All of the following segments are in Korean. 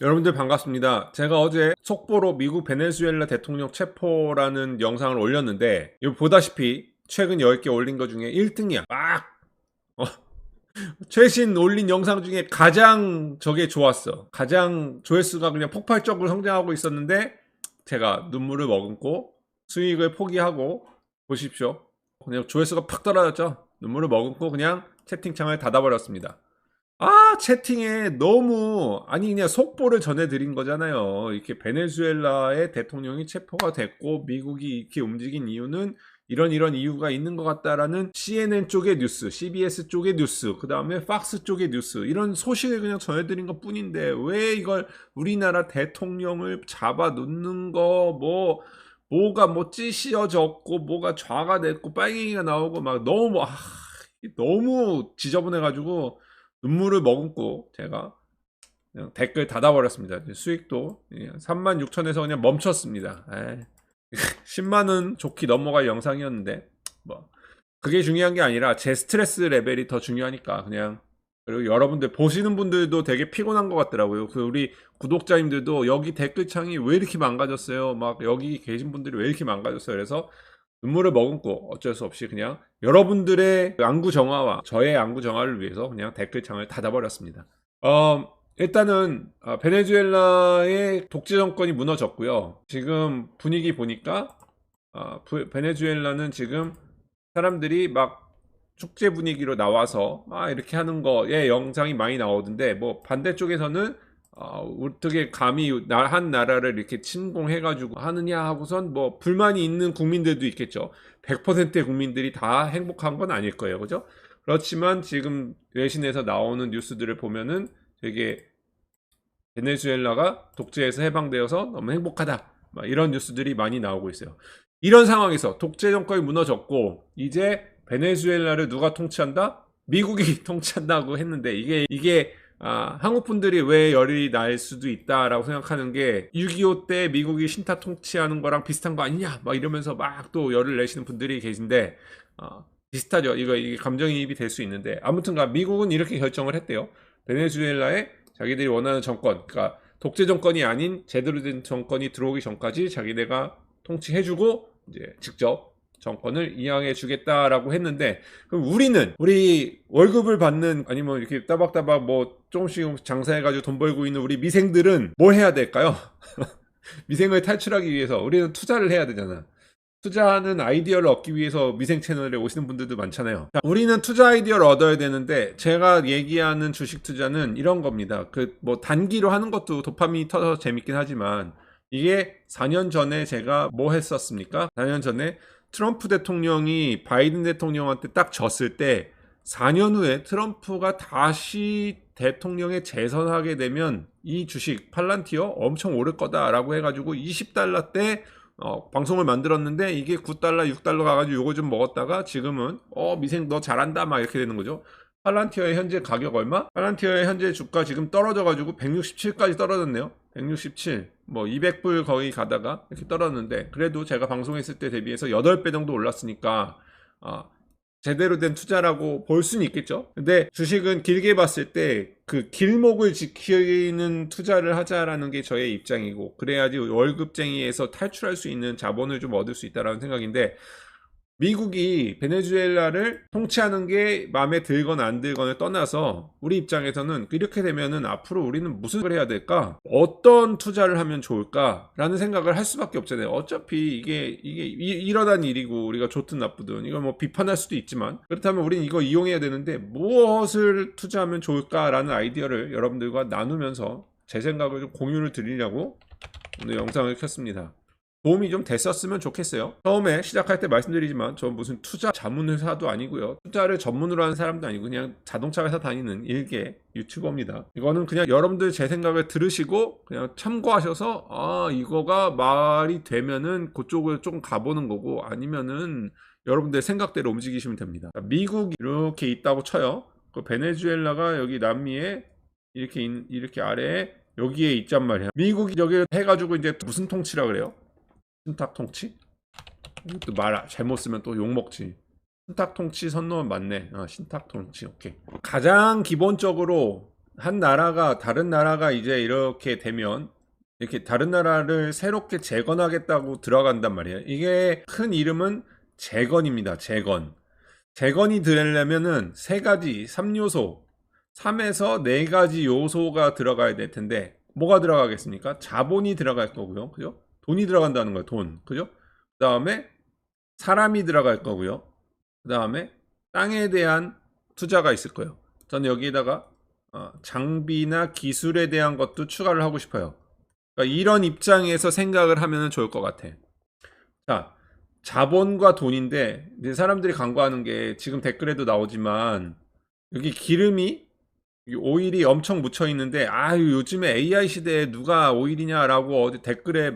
여러분들 반갑습니다. 제가 어제 속보로 미국 베네수엘라 대통령 체포라는 영상을 올렸는데 이거 보다시피 최근 10개 올린 것 중에 1등이야. 최신 올린 영상 중에 가장 저게 좋았어. 가장 조회수가 그냥 폭발적으로 성장하고 있었는데 제가 눈물을 머금고 수익을 포기하고 보십시오. 그냥 조회수가 팍 떨어졌죠. 눈물을 머금고 그냥 채팅창을 닫아버렸습니다. 채팅에 너무, 아니, 그냥 속보를 전해드린 거잖아요. 이렇게 베네수엘라의 대통령이 체포가 됐고, 미국이 이렇게 움직인 이유는 이런 이유가 있는 것 같다라는 CNN 쪽의 뉴스, CBS 쪽의 뉴스, 그 다음에 팍스 쪽의 뉴스, 이런 소식을 그냥 전해드린 것 뿐인데, 왜 이걸 우리나라 대통령을 잡아 놓는 거, 뭐가 찌시어졌고, 뭐가 좌가 됐고, 빨갱이가 나오고, 막 너무 지저분해가지고, 눈물을 머금고 제가 그냥 댓글 닫아버렸습니다. 수익도 36,000에서 그냥 멈췄습니다. 10만원 좋게 넘어갈 영상이었는데 뭐 그게 중요한 게 아니라 제 스트레스 레벨이 더 중요하니까 그냥. 그리고 여러분들 보시는 분들도 되게 피곤한 것 같더라고요. 우리 구독자님들도 여기 댓글창이 왜 이렇게 망가졌어요, 막 여기 계신 분들이 왜 이렇게 망가졌어요. 그래서 눈물을 머금고 어쩔 수 없이 그냥 여러분들의 안구 정화와 저의 안구 정화를 위해서 그냥 댓글창을 닫아버렸습니다. 일단은 베네수엘라의 독재 정권이 무너졌고요. 지금 분위기 보니까 베네수엘라는 지금 사람들이 막 축제 분위기로 나와서 이렇게 하는 거에 영상이 많이 나오던데, 뭐 반대쪽에서는 어떻게 감히 한 나라를 이렇게 침공해가지고 하느냐 하고선 뭐 불만이 있는 국민들도 있겠죠. 100%의 국민들이 다 행복한 건 아닐 거예요. 그죠? 그렇지만 지금 외신에서 나오는 뉴스들을 보면은 되게 베네수엘라가 독재에서 해방되어서 너무 행복하다, 이런 뉴스들이 많이 나오고 있어요. 이런 상황에서 독재 정권이 무너졌고 이제 베네수엘라를 누가 통치한다? 미국이 통치한다고 했는데 이게 한국 분들이 왜 열이 날 수도 있다라고 생각하는 게, 6.25 때 미국이 신타 통치하는 거랑 비슷한 거 아니냐 막 이러면서 막 또 열을 내시는 분들이 계신데, 비슷하죠. 이게 감정이입이 될 수 있는데, 아무튼가 미국은 이렇게 결정을 했대요. 베네수엘라에 자기들이 원하는 정권, 그러니까 독재 정권이 아닌 제대로 된 정권이 들어오기 전까지 자기네가 통치해주고 이제 직접 정권을 이양해 주겠다라고 했는데, 그럼 우리 월급을 받는, 아니면 이렇게 따박따박 뭐 조금씩 장사해가지고 돈 벌고 있는 우리 미생들은 뭘 해야 될까요? 미생을 탈출하기 위해서 우리는 투자를 해야 되잖아. 투자하는 아이디어를 얻기 위해서 미생 채널에 오시는 분들도 많잖아요. 자, 우리는 투자 아이디어를 얻어야 되는데, 제가 얘기하는 주식 투자는 이런 겁니다. 뭐 단기로 하는 것도 도파민이 터져서 재밌긴 하지만, 이게 4년 전에 제가 뭐 했었습니까? 4년 전에 트럼프 대통령이 바이든 대통령한테 딱 졌을 때 4년 후에 트럼프가 다시 대통령에 재선하게 되면 이 주식 팔란티어 엄청 오를 거다라고 해가지고 $20 때 방송을 만들었는데, 이게 $9, $6 가가지고 요거 좀 먹었다가 지금은 미생 너 잘한다 막 이렇게 되는 거죠. 팔란티어의 현재 가격 얼마? 팔란티어의 현재 주가 지금 떨어져가지고 167까지 떨어졌네요. 167, 뭐 200불 거의 가다가 이렇게 떨어졌는데, 그래도 제가 방송했을 때 대비해서 8배 정도 올랐으니까 제대로 된 투자라고 볼 수는 있겠죠. 근데 주식은 길게 봤을 때 그 길목을 지키는 투자를 하자라는 게 저의 입장이고, 그래야지 월급쟁이에서 탈출할 수 있는 자본을 좀 얻을 수 있다라는 생각인데, 미국이 베네수엘라를 통치하는 게 마음에 들건 안 들건을 떠나서 우리 입장에서는 이렇게 되면은 앞으로 우리는 무슨 걸 해야 될까? 어떤 투자를 하면 좋을까라는 생각을 할 수밖에 없잖아요. 어차피 이게 일어난 일이고, 우리가 좋든 나쁘든 이걸 뭐 비판할 수도 있지만, 그렇다면 우리는 이거 이용해야 되는데 무엇을 투자하면 좋을까라는 아이디어를 여러분들과 나누면서 제 생각을 좀 공유를 드리려고 오늘 영상을 켰습니다. 도움이 좀 됐었으면 좋겠어요. 처음에 시작할 때 말씀드리지만 저 무슨 투자 자문회사도 아니고요, 투자를 전문으로 하는 사람도 아니고 그냥 자동차 회사 다니는 일개 유튜버입니다. 이거는 그냥 여러분들 제 생각을 들으시고 그냥 참고하셔서 이거가 말이 되면은 그쪽을 조금 가보는 거고, 아니면은 여러분들 생각대로 움직이시면 됩니다. 미국이 이렇게 있다고 쳐요. 그 베네수엘라가 여기 남미에 이렇게 아래에 여기에 있단 말이야. 미국이 여기 해가지고 이제 무슨 통치라 그래요? 신탁 통치? 이것도 잘못 쓰면 또 욕먹지. 신탁 통치 선언 맞네. 신탁 통치. 오케이. 가장 기본적으로 한 나라가 다른 나라가 이제 이렇게 되면 이렇게 다른 나라를 새롭게 재건하겠다고 들어간단 말이에요. 이게 큰 이름은 재건입니다. 재건. 재건이 되려면은 세 가지, 3요소, 3에서 4가지 요소가 들어가야 될 텐데 뭐가 들어가겠습니까? 자본이 들어갈 거고요. 그죠? 돈이 들어간다는 거예요. 돈. 그죠? 그다음에 사람이 들어갈 거고요. 그다음에 땅에 대한 투자가 있을 거예요. 저는 여기에다가 장비나 기술에 대한 것도 추가를 하고 싶어요. 그러니까 이런 입장에서 생각을 하면 좋을 것 같아. 자, 자본과 돈인데 이제 사람들이 간과하는 게 지금 댓글에도 나오지만 여기 기름이 오일이 엄청 묻혀 있는데 아유 요즘에 AI 시대에 누가 오일이냐라고 어디 댓글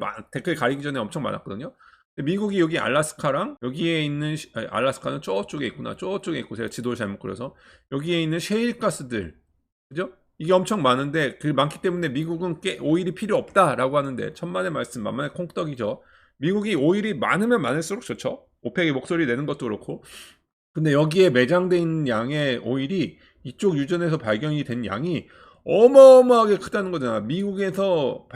가리기 전에 엄청 많았거든요. 미국이 여기 알래스카랑 여기에 있는 알래스카는 저쪽에 있구나. 저쪽에 있고 제가 지도를 잘못 그려서 여기에 있는 셰일 가스들 그죠? 이게 엄청 많은데 그 많기 때문에 미국은 오일이 필요 없다라고 하는데 천만의 말씀 만만의 콩떡이죠. 미국이 오일이 많으면 많을수록 좋죠. 오펙이 목소리 내는 것도 그렇고. 근데 여기에 매장돼 있는 양의 오일이 이쪽 유전에서 발견이 된 양이 어마어마하게 크다는 거잖아. 미국에서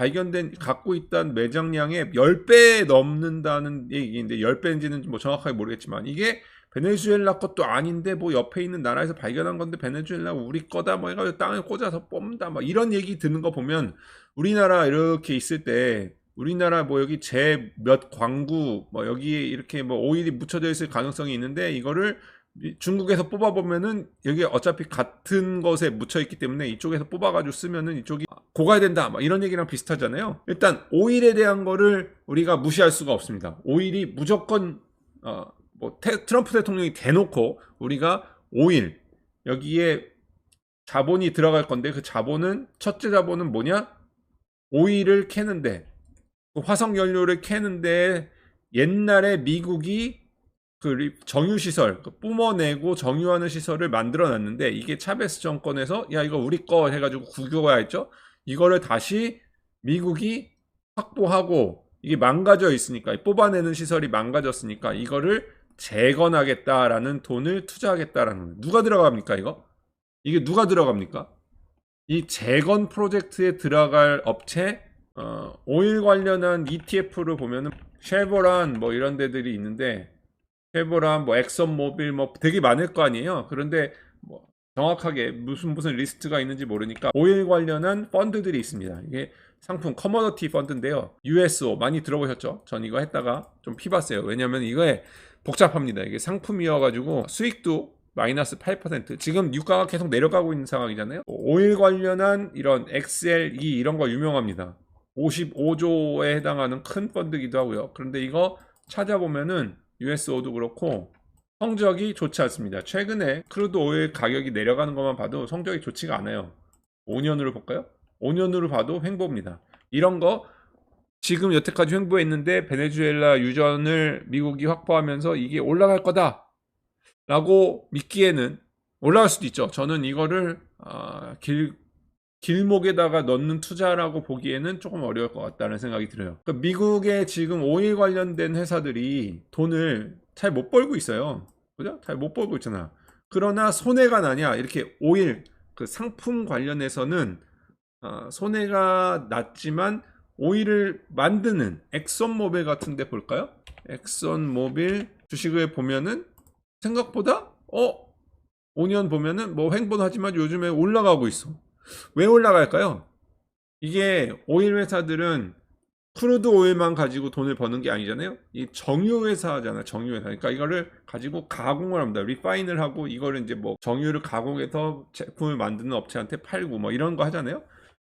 갖고 있던 매장량의 10배 넘는다는 얘기인데 10배인지는 뭐 정확하게 모르겠지만 이게 베네수엘라 것도 아닌데 뭐 옆에 있는 나라에서 발견한 건데 베네수엘라 우리 거다 뭐 해가지고 땅에 꽂아서 뽑는다 막 이런 얘기 듣는 거 보면 우리나라 이렇게 있을 때 우리나라 뭐 여기 제 몇 광구 뭐 여기에 이렇게 뭐 오일이 묻혀져 있을 가능성이 있는데 이거를 중국에서 뽑아보면은 여기 어차피 같은 것에 묻혀있기 때문에 이쪽에서 뽑아가지고 쓰면은 이쪽이 고가야 된다 막 이런 얘기랑 비슷하잖아요. 일단 오일에 대한 거를 우리가 무시할 수가 없습니다. 오일이 무조건 트럼프 대통령이 대놓고 우리가 오일 여기에 자본이 들어갈 건데 그 자본은 첫째 자본은 뭐냐? 오일을 캐는데 그 화석 연료를 캐는데 옛날에 미국이 그 정유시설, 뿜어내고 정유하는 시설을 만들어 놨는데 이게 차베스 정권에서 야 이거 우리 거 해가지고 국유화 했죠. 이거를 다시 미국이 확보하고 이게 망가져 있으니까 뽑아내는 시설이 망가졌으니까 이거를 재건하겠다라는 돈을 투자하겠다라는 누가 들어갑니까 이거? 이게 누가 들어갑니까? 이 재건 프로젝트에 들어갈 업체 오일 관련한 ETF를 보면은 쉐보란 뭐 이런 데들이 있는데 쉐보란 뭐 엑선모빌 뭐 되게 많을 거 아니에요. 그런데 뭐 정확하게 무슨 리스트가 있는지 모르니까 오일 관련한 펀드들이 있습니다. 이게 상품 커머더티 펀드인데요. USO 많이 들어보셨죠? 전 이거 했다가 좀 피봤어요. 왜냐면 이거에 복잡합니다. 이게 상품이어가지고 수익도 마이너스 8%. 지금 유가가 계속 내려가고 있는 상황이잖아요. 오일 관련한 이런 XLE 이런 거 유명합니다. 55조에 해당하는 큰 펀드기도 하고요. 그런데 이거 찾아보면은 USO도 그렇고 성적이 좋지 않습니다. 최근에 크루드 오일 가격이 내려가는 것만 봐도 성적이 좋지가 않아요. 5년으로 볼까요? 5년으로 봐도 횡보입니다. 이런 거 지금 여태까지 횡보했는데 베네수엘라 유전을 미국이 확보하면서 이게 올라갈 거다 라고 믿기에는 올라갈 수도 있죠. 저는 이거를 길목에다가 넣는 투자라고 보기에는 조금 어려울 것 같다는 생각이 들어요. 그러니까 미국의 지금 오일 관련된 회사들이 돈을 잘 못 벌고 있어요. 그죠? 잘 못 벌고 있잖아. 그러나 손해가 나냐? 이렇게 오일 그 상품 관련해서는 손해가 났지만 오일을 만드는 엑선모빌 같은 데 볼까요? 엑선모빌 주식을 보면은 생각보다 5년 보면은 뭐 횡보는 하지만 요즘에 올라가고 있어. 왜 올라갈까요? 이게 오일 회사들은 크루드 오일만 가지고 돈을 버는 게 아니잖아요. 이 정유 회사잖아, 정유 회사. 그러니까 이거를 가지고 가공을 합니다. 리파인을 하고 이거를 이제 뭐 정유를 가공해서 제품을 만드는 업체한테 팔고 뭐 이런 거 하잖아요.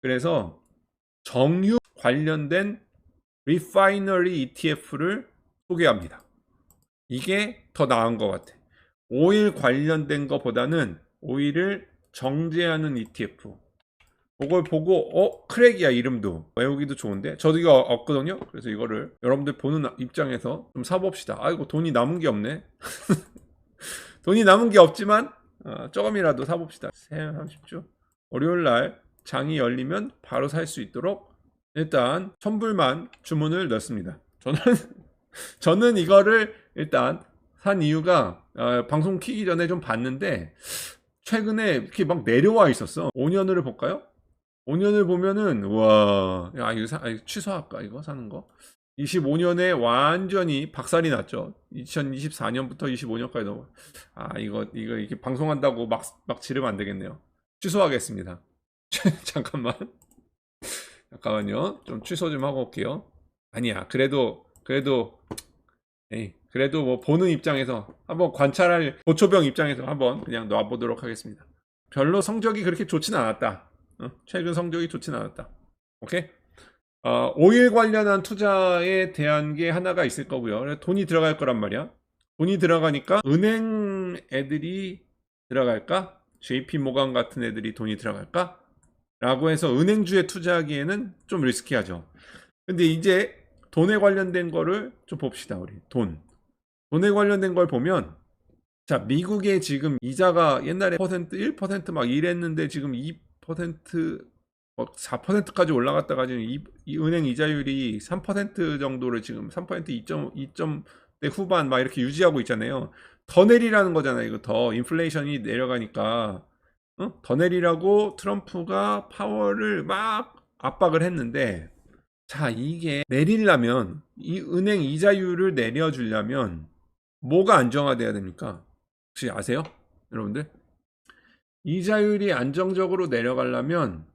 그래서 정유 관련된 리파이너리 ETF를 소개합니다. 이게 더 나은 것 같아. 오일 관련된 것보다는 오일을 정제하는 ETF. 그걸 보고 크랙이야 이름도 외우기도 좋은데 저도 이거 없거든요. 그래서 이거를 여러분들 보는 입장에서 좀 사봅시다. 아이고 돈이 남은 게 없네. 돈이 남은 게 없지만 조금이라도 사봅시다. 30주 월요일날 장이 열리면 바로 살 수 있도록 일단 1000불만 주문을 넣습니다. 저는 이거를 일단 산 이유가 방송 키기 전에 좀 봤는데 최근에 이렇게 막 내려와 있었어. 5년을 볼까요? 5년을 보면은 와, 야 이거 취소할까 이거 사는 거? 25년에 완전히 박살이 났죠. 2024년부터 25년까지 넘어. 아 이거 이렇게 방송한다고 막 지르면 안 되겠네요. 취소하겠습니다. 잠깐만. 잠깐만요. 좀 취소 좀 하고 올게요. 아니야. 그래도 뭐 보는 입장에서 한번 관찰할 고초병 입장에서 한번 그냥 놔보도록 하겠습니다. 별로 성적이 그렇게 좋진 않았다. 최근 성적이 좋진 않았다. 오케이? 오일 관련한 투자에 대한 게 하나가 있을 거고요. 돈이 들어갈 거란 말이야. 돈이 들어가니까 은행 애들이 들어갈까? JP 모간 같은 애들이 돈이 들어갈까? 라고 해서 은행주에 투자하기에는 좀 리스키하죠. 근데 이제 돈에 관련된 거를 좀 봅시다. 우리 돈에 관련된 걸 보면, 자, 미국의 지금 이자가 옛날에 1%막 이랬는데 지금 2%, 4%까지 올라갔다가 지금 이 은행 이자율이 3% 정도를 지금 3% 2.대 후반 막 이렇게 유지하고 있잖아요. 더 내리라는 거잖아요. 이거 더 인플레이션이 내려가니까 더 내리라고 트럼프가 파월을 막 압박을 했는데, 자, 이게 내리려면 이 은행 이자율을 내려주려면 뭐가 안정화돼야 됩니까? 혹시 아세요? 여러분들? 이자율이 안정적으로 내려가려면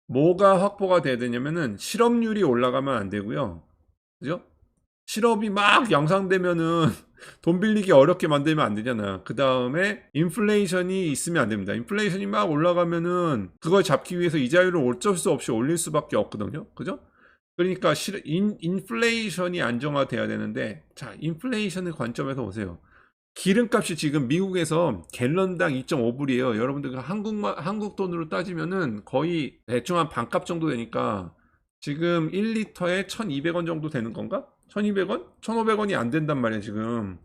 뭐가 확보가 돼야 되냐면은 실업률이 올라가면 안 되고요. 그죠? 실업이 막 양상되면은 돈 빌리기 어렵게 만들면 안 되잖아. 그 다음에 인플레이션이 있으면 안 됩니다. 인플레이션이 막 올라가면은 그걸 잡기 위해서 이자율을 어쩔 수 없이 올릴 수밖에 없거든요. 그죠? 그러니까 인플레이션이 안정화돼야 되는데, 자, 인플레이션의 관점에서 보세요. 기름값이 지금 미국에서 갤런당 2.5불이에요. 여러분들 한국 돈으로 따지면은 거의 대충 한 반값 정도 되니까 지금 1리터에 1,200원 정도 되는 건가? 1,200원? 1,500원이 안 된단 말이야, 지금.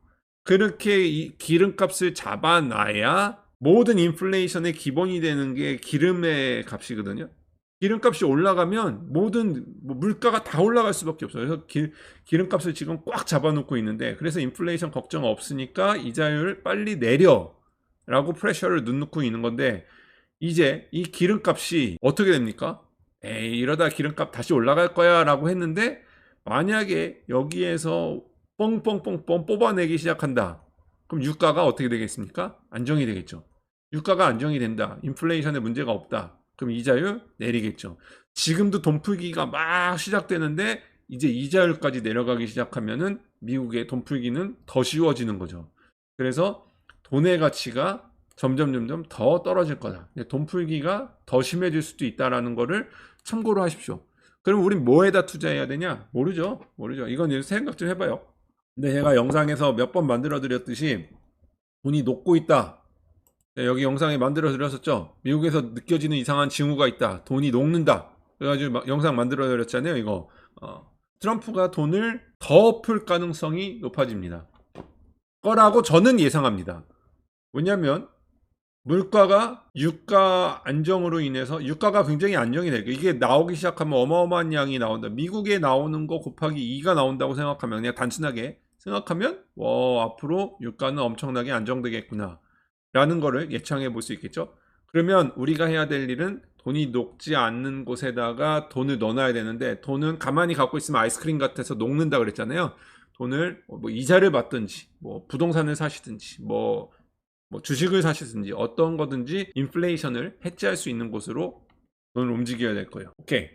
그렇게 이 기름값을 잡아놔야 모든 인플레이션의 기본이 되는 게 기름의 값이거든요. 기름값이 올라가면 모든 물가가 다 올라갈 수밖에 없어요. 그래서 기름값을 지금 꽉 잡아놓고 있는데, 그래서 인플레이션 걱정 없으니까 이자율 빨리 내려 라고 프레셔를 넣고 있는 건데, 이제 이 기름값이 어떻게 됩니까? 에이, 이러다 기름값 다시 올라갈 거야 라고 했는데, 만약에 여기에서 뻥뻥뻥뻥 뽑아내기 시작한다. 그럼 유가가 어떻게 되겠습니까? 안정이 되겠죠. 유가가 안정이 된다. 인플레이션에 문제가 없다. 그럼 이자율 내리겠죠. 지금도 돈 풀기가 막 시작되는데 이제 이자율까지 내려가기 시작하면은 미국의 돈 풀기는 더 쉬워지는 거죠. 그래서 돈의 가치가 점점 더 떨어질 거다. 돈 풀기가 더 심해질 수도 있다라는 거를 참고로 하십시오. 그럼 우린 뭐에다 투자해야 되냐? 모르죠. 이건 생각 좀 해봐요. 근데 제가 영상에서 몇 번 만들어 드렸듯이 돈이 녹고 있다. 여기 영상에 만들어 드렸었죠. 미국에서 느껴지는 이상한 징후가 있다. 돈이 녹는다. 그래가지고 영상 만들어 드렸잖아요. 이거 트럼프가 돈을 더 풀 가능성이 높아집니다. 거라고 저는 예상합니다. 왜냐하면 물가가 유가 안정으로 인해서 유가가 굉장히 안정이 되고, 이게 나오기 시작하면 어마어마한 양이 나온다. 미국에 나오는 거 곱하기 2가 나온다고 생각하면, 그냥 단순하게 생각하면 앞으로 유가는 엄청나게 안정되겠구나 라는 거를 예상해 볼 수 있겠죠. 그러면 우리가 해야 될 일은 돈이 녹지 않는 곳에다가 돈을 넣어놔야 되는데, 돈은 가만히 갖고 있으면 아이스크림 같아서 녹는다 그랬잖아요. 돈을 뭐 이자를 받든지 뭐 부동산을 사시든지 뭐 주식을 사시든지 어떤 거든지 인플레이션을 해지할 수 있는 곳으로 돈을 움직여야 될 거예요. 오케이.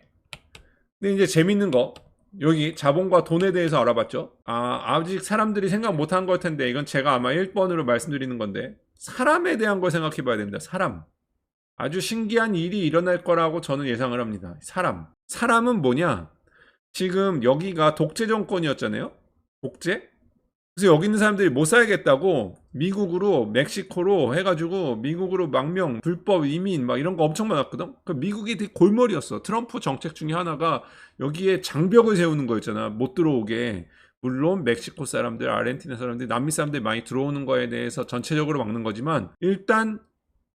근데 이제 재밌는 거, 여기 자본과 돈에 대해서 알아봤죠. 아직 사람들이 생각 못한 걸 텐데, 이건 제가 아마 1번으로 말씀드리는 건데, 사람에 대한 걸 생각해 봐야 됩니다. 사람. 아주 신기한 일이 일어날 거라고 저는 예상을 합니다. 사람은 뭐냐? 지금 여기가 독재 정권이었잖아요. 독재? 그래서 여기 있는 사람들이 못 살겠다고 미국으로, 멕시코로 해가지고 미국으로 망명, 불법 이민 막 이런 거 엄청 많았거든. 그 미국이 되게 골머리였어. 트럼프 정책 중에 하나가 여기에 장벽을 세우는 거였잖아. 못 들어오게. 물론 멕시코 사람들, 아르헨티나 사람들, 남미 사람들 많이 들어오는 거에 대해서 전체적으로 막는 거지만, 일단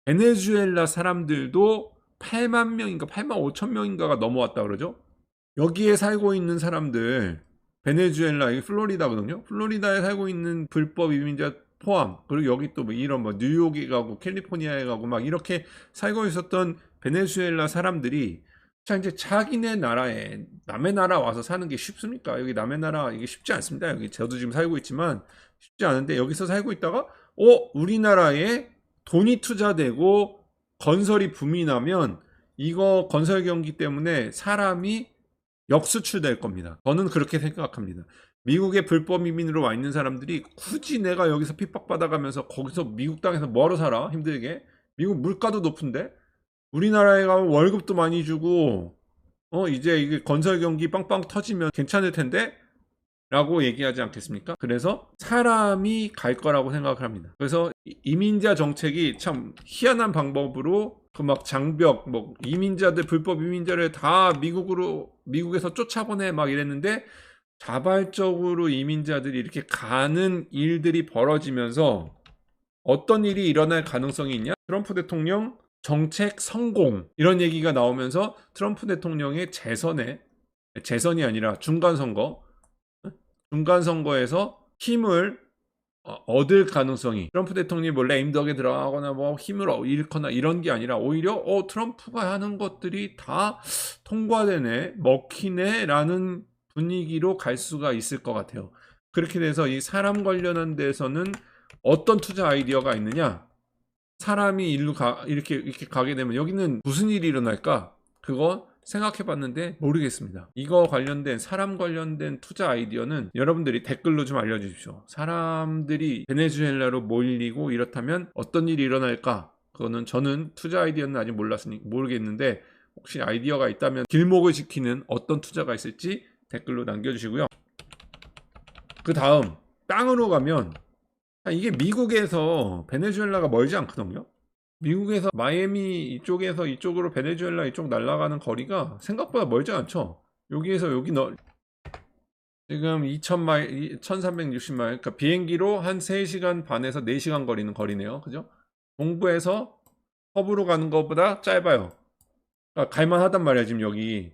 베네수엘라 사람들도 8만 명인가 8만 5천 명인가가 넘어왔다 그러죠. 여기에 살고 있는 사람들, 베네수엘라, 이게 플로리다거든요. 플로리다에 살고 있는 불법 이민자 포함, 그리고 여기 또 뭐 이런 뭐 뉴욕에 가고 캘리포니아에 가고 막 이렇게 살고 있었던 베네수엘라 사람들이 자 이제 자기네 나라에 남의 나라 와서 사는 게 쉽습니까? 여기 남의 나라 이게 쉽지 않습니다. 여기 저도 지금 살고 있지만 쉽지 않은데 여기서 살고 있다가 우리나라에 돈이 투자되고 건설이 붐이 나면 이거 건설 경기 때문에 사람이 역수출될 겁니다. 저는 그렇게 생각합니다. 미국에 불법 이민으로 와 있는 사람들이 굳이 내가 여기서 핍박받아가면서 거기서 미국 땅에서 뭐하러 살아? 힘들게. 미국 물가도 높은데 우리나라에 가면 월급도 많이 주고 이제 이게 건설 경기 빵빵 터지면 괜찮을 텐데 라고 얘기하지 않겠습니까? 그래서 사람이 갈 거라고 생각을 합니다. 그래서 이민자 정책이 참 희한한 방법으로 그 막 장벽 뭐 이민자들 불법 이민자를 다 미국에서 쫓아보내 막 이랬는데 자발적으로 이민자들이 이렇게 가는 일들이 벌어지면서 어떤 일이 일어날 가능성이 있냐? 트럼프 대통령 정책 성공 이런 얘기가 나오면서 트럼프 대통령의 재선이 아니라 중간선거에서 힘을 얻을 가능성이 트럼프 대통령이 뭐 레임덕에 들어가거나 뭐 힘을 잃거나 이런 게 아니라 오히려 트럼프가 하는 것들이 다 통과되네 먹히네 라는 분위기로 갈 수가 있을 것 같아요. 그렇게 돼서 이 사람 관련한 데서는 어떤 투자 아이디어가 있느냐, 사람이 이렇게 가게 되면 여기는 무슨 일이 일어날까? 그거 생각해 봤는데 모르겠습니다. 이거 관련된 사람 관련된 투자 아이디어는 여러분들이 댓글로 좀 알려주십시오. 사람들이 베네수엘라로 몰리고 이렇다면 어떤 일이 일어날까? 그거는 저는 투자 아이디어는 아직 모르겠는데 혹시 아이디어가 있다면 길목을 지키는 어떤 투자가 있을지 댓글로 남겨주시고요. 그 다음 땅으로 가면 이게 미국에서 베네수엘라가 멀지 않거든요. 미국에서 마이애미 이쪽에서 이쪽으로 베네수엘라 이쪽 날아가는 거리가 생각보다 멀지 않죠. 여기에서 여기 지금 2000마일, 1360마일, 그러니까 비행기로 한 3시간 반에서 4시간 거리는 거리네요. 그죠? 동부에서 서부로 가는 것보다 짧아요. 그러니까 갈만하단 말이야, 지금 여기.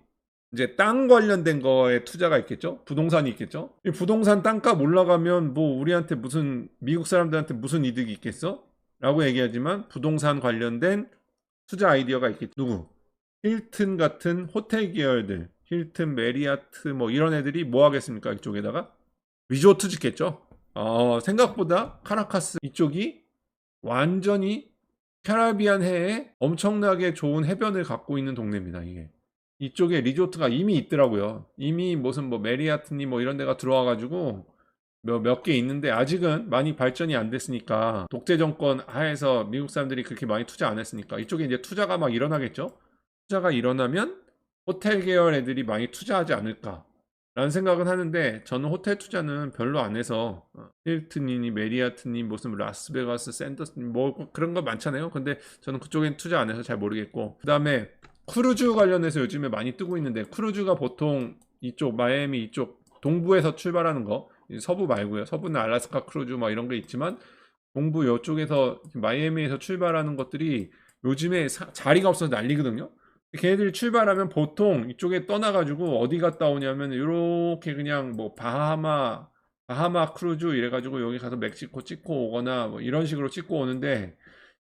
이제 땅 관련된 거에 투자가 있겠죠? 부동산이 있겠죠? 이 부동산 땅값 올라가면 뭐 우리한테 미국 사람들한테 무슨 이득이 있겠어? 라고 얘기하지만 부동산 관련된 투자 아이디어가 있겠죠. 누구? 힐튼 같은 호텔 계열들, 힐튼, 메리아트 뭐 이런 애들이 뭐 하겠습니까? 이쪽에다가 리조트 짓겠죠. 생각보다 카라카스 이쪽이 완전히 캐리비안 해에 엄청나게 좋은 해변을 갖고 있는 동네입니다. 이게 이쪽에 리조트가 이미 있더라고요. 이미 무슨 뭐 메리아트니 뭐 이런 데가 들어와가지고 몇 개 있는데 아직은 많이 발전이 안 됐으니까, 독재 정권 하에서 미국 사람들이 그렇게 많이 투자 안 했으니까 이쪽에 이제 투자가 막 일어나겠죠. 투자가 일어나면 호텔 계열 애들이 많이 투자하지 않을까 라는 생각은 하는데, 저는 호텔 투자는 별로 안 해서 힐튼이니 메리아트니 무슨 라스베가스 샌더스니 뭐 그런 거 많잖아요. 근데 저는 그쪽엔 투자 안 해서 잘 모르겠고, 그 다음에 크루즈 관련해서 요즘에 많이 뜨고 있는데, 크루즈가 보통 이쪽 마이애미 이쪽 동부에서 출발하는 거, 서부 말고요. 서부는 알래스카 크루즈 뭐 이런 게 있지만 동부 이쪽에서 마이애미에서 출발하는 것들이 요즘에 자리가 없어서 난리거든요. 걔네들이 출발하면 보통 이쪽에 떠나가지고 어디 갔다 오냐면 이렇게 그냥 뭐 바하마 크루즈 이래가지고 여기 가서 멕시코 찍고 오거나 뭐 이런 식으로 찍고 오는데,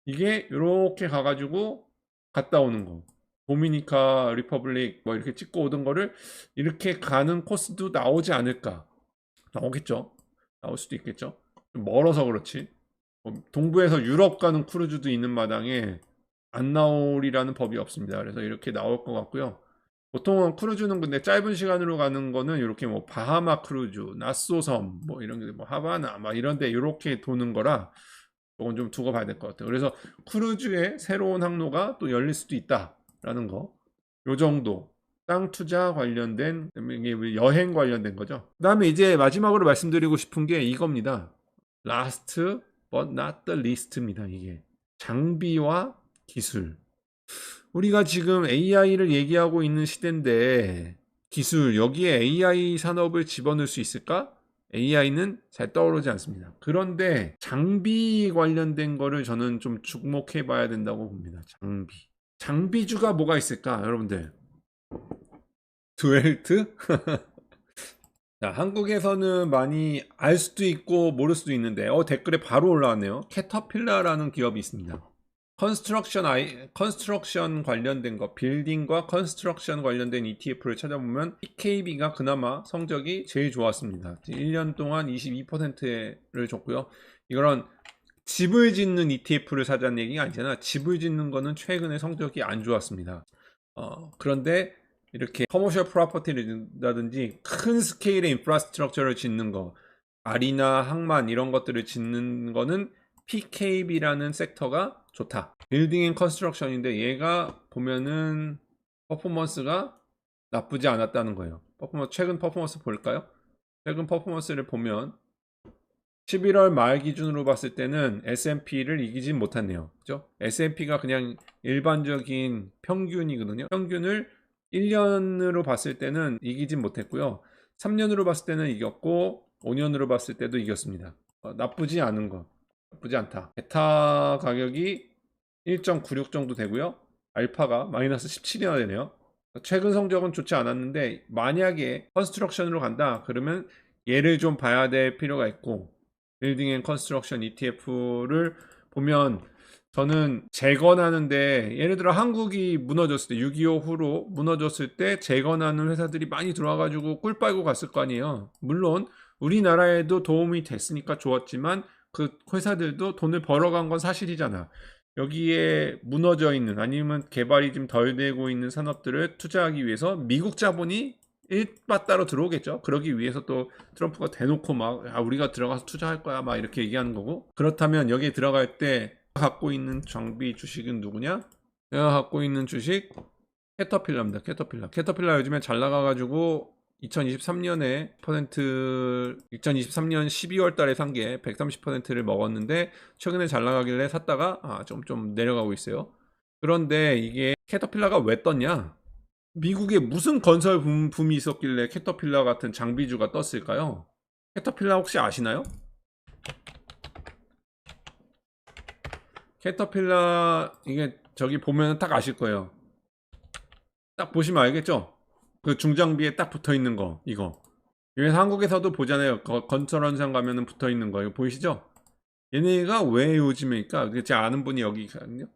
이게 이렇게 가가지고 갔다 오는 거, 도미니카 리퍼블릭 뭐 이렇게 찍고 오던 거를 이렇게 가는 코스도 나오지 않을까. 나오겠죠. 나올 수도 있겠죠. 좀 멀어서 그렇지. 동부에서 유럽 가는 크루즈도 있는 마당에 안 나오리라는 법이 없습니다. 그래서 이렇게 나올 것 같고요. 보통은 크루즈는 근데 짧은 시간으로 가는 거는 이렇게 뭐 바하마 크루즈, 나쏘섬 뭐 이런 게 뭐 하바나 막 이런데 이렇게 도는 거라 조금 좀 두고 봐야 될 것 같아요. 그래서 크루즈의 새로운 항로가 또 열릴 수도 있다라는 거. 요 정도. 땅 투자 관련된, 이게 여행 관련된 거죠. 그 다음에 이제 마지막으로 말씀드리고 싶은 게 이겁니다. Last but not the least입니다. 이게 장비와 기술. 우리가 지금 AI를 얘기하고 있는 시대인데 기술, 여기에 AI 산업을 집어넣을 수 있을까? AI는 잘 떠오르지 않습니다. 그런데 장비 관련된 거를 저는 좀 주목해 봐야 된다고 봅니다. 장비주가 뭐가 있을까, 여러분들? 드웰트? 자, 한국에서는 많이 알 수도 있고 모를 수도 있는데 댓글에 바로 올라왔네요. 캐터필라라는 기업이 있습니다. 컨스트럭션 관련된 거, 빌딩과 컨스트럭션 관련된 ETF를 찾아보면 PKB가 그나마 성적이 제일 좋았습니다. 1년 동안 22%를 줬고요. 이런 집을 짓는 ETF를 사자는 얘기가 아니잖아. 집을 짓는 거는 최근에 성적이 안 좋았습니다. 그런데 이렇게 커머셜 프로퍼티라든지 큰 스케일의 인프라스트럭처를 짓는 거, 아리나, 항만 이런 것들을 짓는 거는 PKB라는 섹터가 좋다. 빌딩 앤 컨스트럭션인데 얘가 보면은 퍼포먼스가 나쁘지 않았다는 거예요. 최근 퍼포먼스 볼까요? 최근 퍼포먼스를 보면 11월 말 기준으로 봤을 때는 S&P를 이기진 못했네요. 그죠? S&P가 그냥 일반적인 평균이거든요. 평균을 1년으로 봤을 때는 이기진 못했고요. 3년으로 봤을 때는 이겼고 5년으로 봤을 때도 이겼습니다. 나쁘지 않은 거. 나쁘지 않다. 베타 가격이 1.96 정도 되고요. 알파가 마이너스 17이나 되네요. 최근 성적은 좋지 않았는데 만약에 컨스트럭션으로 간다 그러면 얘를 좀 봐야 될 필요가 있고, 빌딩 앤 컨스트럭션 ETF를 보면 저는 재건하는데, 예를 들어 한국이 무너졌을 때 6.25 후로 무너졌을 때 재건하는 회사들이 많이 들어와가지고 꿀 빨고 갔을 거 아니에요. 물론 우리나라에도 도움이 됐으니까 좋았지만 그 회사들도 돈을 벌어간 건 사실이잖아. 여기에 무너져 있는 아니면 개발이 좀 덜 되고 있는 산업들을 투자하기 위해서 미국 자본이 일바따로 들어오겠죠. 그러기 위해서 또 트럼프가 대놓고 막 우리가 들어가서 투자할 거야 막 이렇게 얘기하는 거고. 그렇다면 여기에 들어갈 때 갖고 있는 장비 주식은 누구냐? 내가 갖고 있는 주식 캐터필라입니다. 캐터필라 요즘에 잘 나가가지고 2023년에 2023년 12월 달에 산 게 130%를 먹었는데 최근에 잘 나가길래 샀다가 좀 내려가고 있어요. 그런데 이게 캐터필라가 왜 떴냐? 미국에 무슨 건설 붐이 있었길래 캐터필라 같은 장비주가 떴을까요? 캐터필라 혹시 아시나요? 캐터필라 이게 저기 보면 딱 아실 거예요. 딱 보시면 알겠죠? 그 중장비에 딱 붙어 있는 거 이거. 여기서 한국에서도 보잖아요. 건설 현장 가면은 붙어 있는 거 이거 보이시죠? 얘네가 왜 요즘에니까 제 아는 분이 여기 있거든요.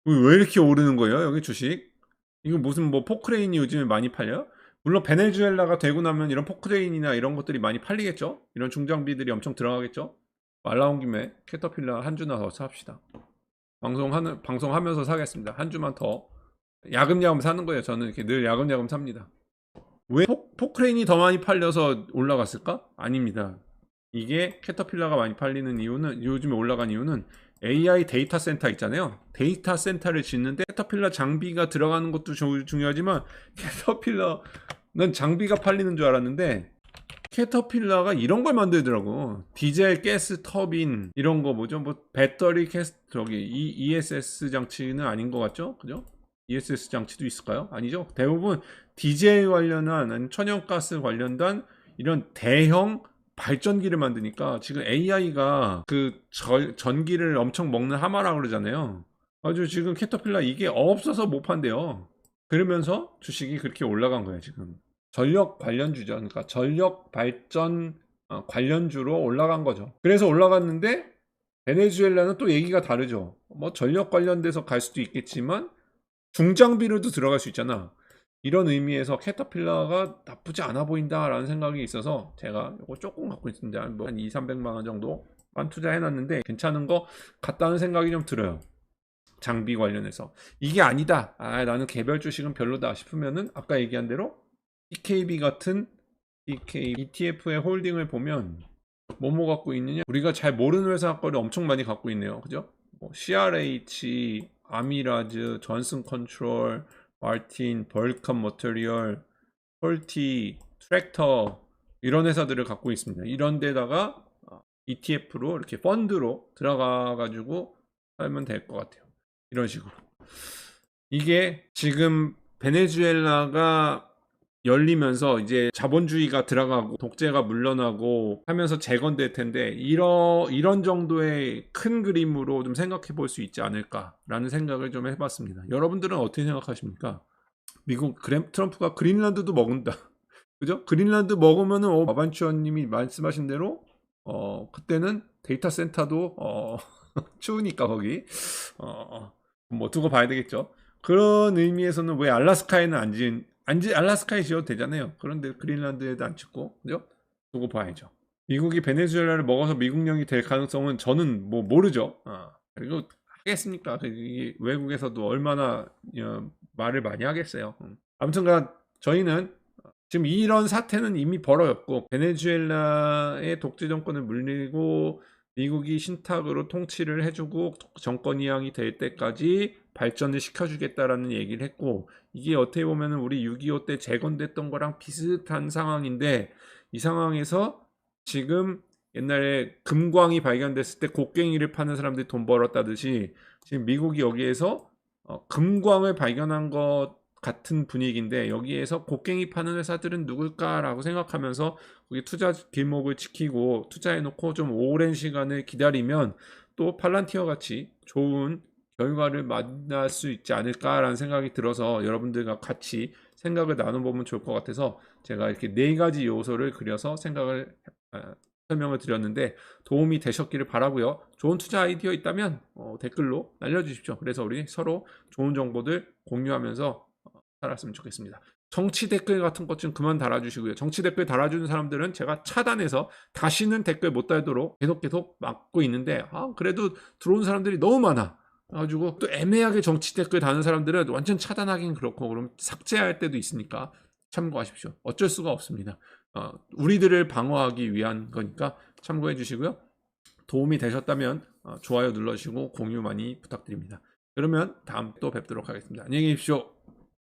왜 이렇게 오르는 거예요? 여기 주식? 이거 무슨 뭐 포크레인이 요즘에 많이 팔려요? 물론 베네수엘라가 되고 나면 이런 포크레인이나 이런 것들이 많이 팔리겠죠? 이런 중장비들이 엄청 들어가겠죠? 말 나온 김에 캐터필라 한 주나 더 삽시다. 방송하면서 사겠습니다. 한 주만 더. 야금야금 사는 거예요. 저는 이렇게 늘 야금야금 삽니다. 왜 포크레인이 더 많이 팔려서 올라갔을까? 아닙니다. 이게 캐터필라가 많이 팔리는 이유는, 요즘에 올라간 이유는 AI 데이터 센터 있잖아요. 데이터 센터를 짓는데 캐터필라 장비가 들어가는 것도 중요하지만 캐터필라는 장비가 팔리는 줄 알았는데 캐터필라가 이런 걸 만들더라고. 디젤 가스 터빈 이런 거 뭐죠? 뭐 배터리 ESS 장치는 아닌 것 같죠? 그죠? ESS 장치도 있을까요? 아니죠? 대부분 디젤 관련한 천연가스 관련된 이런 대형 발전기를 만드니까 지금 AI가 그 전기를 엄청 먹는 하마라 그러잖아요. 아주 지금 캐터필라 이게 없어서 못 판대요. 그러면서 주식이 그렇게 올라간 거예요, 지금. 전력 관련주죠. 그러니까 전력 발전 관련주로 올라간 거죠. 그래서 올라갔는데 베네수엘라는 또 얘기가 다르죠. 뭐 전력 관련돼서 갈 수도 있겠지만 중장비로도 들어갈 수 있잖아. 이런 의미에서 캐터필라가 나쁘지 않아 보인다라는 생각이 있어서 제가 이거 조금 갖고 있습니다. 한 2, 300만 원 정도만 투자해놨는데 괜찮은 거 같다는 생각이 좀 들어요. 장비 관련해서. 이게 아니다. 나는 개별 주식은 별로다 싶으면은 아까 얘기한 대로 PKB 같은 ETF의 홀딩을 보면 뭐뭐 갖고 있느냐? 우리가 잘 모르는 회사 거를 엄청 많이 갖고 있네요. 그죠? 뭐 CRH, 아미라즈, 존슨 컨트롤, 마틴, 벌칸 머터리얼, 폴티, 트랙터 이런 회사들을 갖고 있습니다. 이런 데다가 ETF로 이렇게 펀드로 들어가 가지고 하면 될 것 같아요. 이런 식으로. 이게 지금 베네수엘라가 열리면서 이제 자본주의가 들어가고 독재가 물러나고 하면서 재건될 텐데 이런 정도의 큰 그림으로 좀 생각해 볼 수 있지 않을까라는 생각을 좀 해봤습니다. 여러분들은 어떻게 생각하십니까? 미국 트럼프가 그린란드도 먹는다. 그죠? 그린란드 먹으면은 마반추어님이 말씀하신 대로 그때는 데이터 센터도 추우니까 거기 뭐 두고 봐야 되겠죠. 그런 의미에서는 왜 알래스카에는 알래스카에 지어도 되잖아요. 그런데 그린란드에도 안 짓고, 그죠? 두고 봐야죠. 미국이 베네수엘라를 먹어서 미국령이 될 가능성은 저는 뭐 모르죠. 그리고 하겠습니까? 이게 외국에서도 얼마나 말을 많이 하겠어요. 아무튼간 저희는 지금 이런 사태는 이미 벌어졌고, 베네수엘라의 독재 정권을 물리고 미국이 신탁으로 통치를 해주고 정권 이양이 될 때까지 발전을 시켜주겠다라는 얘기를 했고, 이게 어떻게 보면 우리 6.25 때 재건됐던 거랑 비슷한 상황인데, 이 상황에서 지금 옛날에 금광이 발견됐을 때 곡괭이를 파는 사람들이 돈 벌었다듯이 지금 미국이 여기에서 금광을 발견한 것 같은 분위기인데, 여기에서 곡괭이 파는 회사들은 누굴까라고 생각하면서 거기 투자 길목을 지키고 투자해놓고 좀 오랜 시간을 기다리면 또 팔란티어 같이 좋은 결과를 만날 수 있지 않을까라는 생각이 들어서 여러분들과 같이 생각을 나눠보면 좋을 것 같아서 제가 이렇게 4가지 요소를 그려서 설명을 드렸는데 도움이 되셨기를 바라고요. 좋은 투자 아이디어 있다면 댓글로 날려주십시오. 그래서 우리 서로 좋은 정보들 공유하면서 살았으면 좋겠습니다. 정치 댓글 같은 것 좀 그만 달아주시고요. 정치 댓글 달아주는 사람들은 제가 차단해서 다시는 댓글 못 달도록 계속 막고 있는데 그래도 들어온 사람들이 너무 많아. 그래가지고 또 애매하게 정치 댓글 다는 사람들은 완전 차단하긴 그렇고 그럼 삭제할 때도 있으니까 참고하십시오. 어쩔 수가 없습니다. 우리들을 방어하기 위한 거니까 참고해 주시고요. 도움이 되셨다면 좋아요 눌러주시고 공유 많이 부탁드립니다. 그러면 다음 또 뵙도록 하겠습니다. 안녕히 계십시오.